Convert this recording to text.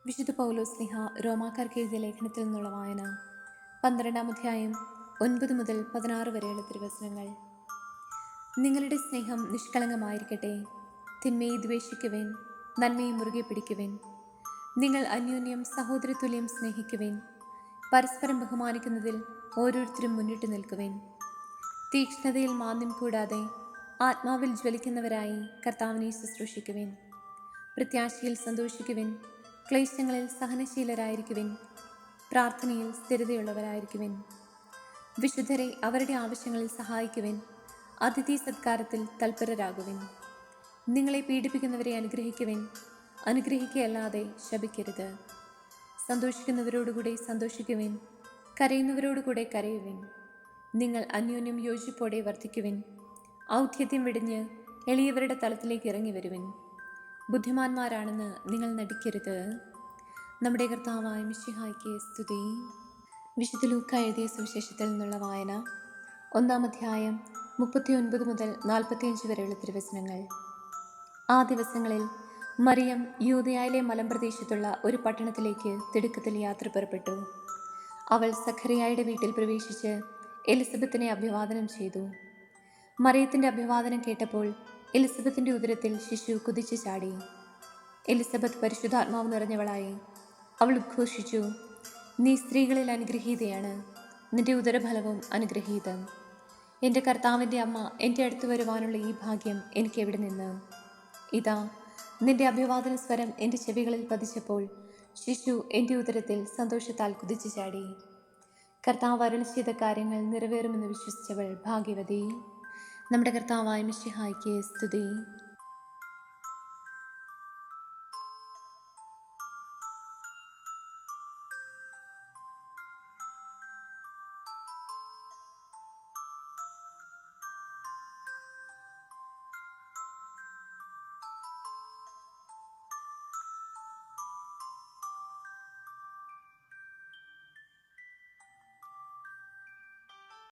വിശുദ്ധ പൗലോസ്ലീഹ റോമാക്കാർക്ക് എഴുതിയ ലേഖനത്തിൽ നിന്നുള്ള വായന 12-ാം അധ്യായം 9 മുതൽ 16 വരെയുള്ള തിരുവചനങ്ങൾ. നിങ്ങളുടെ സ്നേഹം നിഷ്കളങ്കമായിരിക്കട്ടെ. തിന്മയെ ദ്വേഷിക്കുവിൻ, നന്മയെ മുറുകെ പിടിക്കുവിൻ. നിങ്ങൾ അന്യോന്യം സഹോദരതുല്യം സ്നേഹിക്കുവിൻ. പരസ്പരം ബഹുമാനിക്കുന്നതിൽ ഓരോരുത്തരും മുന്നിട്ട് നിൽക്കുവിൻ. തീക്ഷ്ണതയിൽ മാന്യം കൂടാതെ ആത്മാവിൽ ജ്വലിക്കുന്നവരായി കർത്താവിനെ ശുശ്രൂഷിക്കുവിൻ. പ്രത്യാശയിൽ സന്തോഷിക്കുവിൻ. ക്ലേശങ്ങളിൽ സഹനശീലരായിരിക്കുവിൻ. പ്രാർത്ഥനയിൽ സ്ഥിരതയുള്ളവരായിരിക്കുവിൻ. വിശുദ്ധരെ അവരുടെ ആവശ്യങ്ങളിൽ സഹായിക്കുവിൻ. അതിഥി സത്കാരത്തിൽ തൽപരരാകുവിൻ. നിങ്ങളെ പീഡിപ്പിക്കുന്നവരെ അനുഗ്രഹിക്കുവിൻ. അനുഗ്രഹിക്കുകയല്ലാതെ ശപിക്കരുത്. സന്തോഷിക്കുന്നവരോടുകൂടെ സന്തോഷിക്കുവിൻ. കരയുന്നവരോടുകൂടെ കരയുവിൻ. നിങ്ങൾ അന്യോന്യം യോജിപ്പോടെ വർദ്ധിക്കുവിൻ. ഔദ്ധത്യം വെടിഞ്ഞ് എളിയവരുടെ തലത്തിലേക്ക് ഇറങ്ങി വരുവിൻ. ബുദ്ധിമാന്മാരാണെന്ന് നിങ്ങൾ നടിക്കരുത്. നമ്മുടെ കർത്താവായ മിശിഹായ്ക്ക് സ്തുതി. വിശുദ്ധ ലൂക്ക എഴുതിയ സുവിശേഷത്തിൽ നിന്നുള്ള വായന 1-ാം അധ്യായം 39 മുതൽ 45 വരെയുള്ള തിരുവചനങ്ങൾ. ആ ദിവസങ്ങളിൽ മറിയം യൂദയായിലെ മലമ്പ്രദേശത്തുള്ള ഒരു പട്ടണത്തിലേക്ക് തിടുക്കത്തിൽ യാത്ര പുറപ്പെട്ടു. അവൾ സഖറിയായുടെ വീട്ടിൽ പ്രവേശിച്ച് എലിസബത്തിനെ അഭിവാദനം ചെയ്തു. മറിയത്തിൻ്റെ അഭിവാദനം കേട്ടപ്പോൾ എലിസബത്തിൻ്റെ ഉദരത്തിൽ ശിശു കുതിച്ചു ചാടി. എലിസബത്ത് പരിശുദ്ധാത്മാവ് നിറഞ്ഞവളായി. അവൾ ഉദ്ഘോഷിച്ചു, നീ സ്ത്രീകളിൽ അനുഗ്രഹീതയാണ്, നിന്റെ ഉദരഫലവും അനുഗ്രഹീതം. എൻ്റെ കർത്താവിൻ്റെ അമ്മ എൻ്റെ അടുത്ത് വരുവാനുള്ള ഈ ഭാഗ്യം എനിക്ക് എവിടെ നിന്ന്? ഇതാ, നിന്റെ അഭിവാദന സ്വരം എൻ്റെ ചെവികളിൽ പതിച്ചപ്പോൾ ശിശു എൻ്റെ ഉദരത്തിൽ സന്തോഷത്താൽ കുതിച്ചു ചാടി. കർത്താവ് അരുളി ചെയ്ത കാര്യങ്ങൾ നിറവേറുമെന്ന് വിശ്വസിച്ചവൾ ഭാഗ്യവതി. നമ്മുടെ കർത്താവായ മിശിഹായ്ക്ക് സ്തുതി.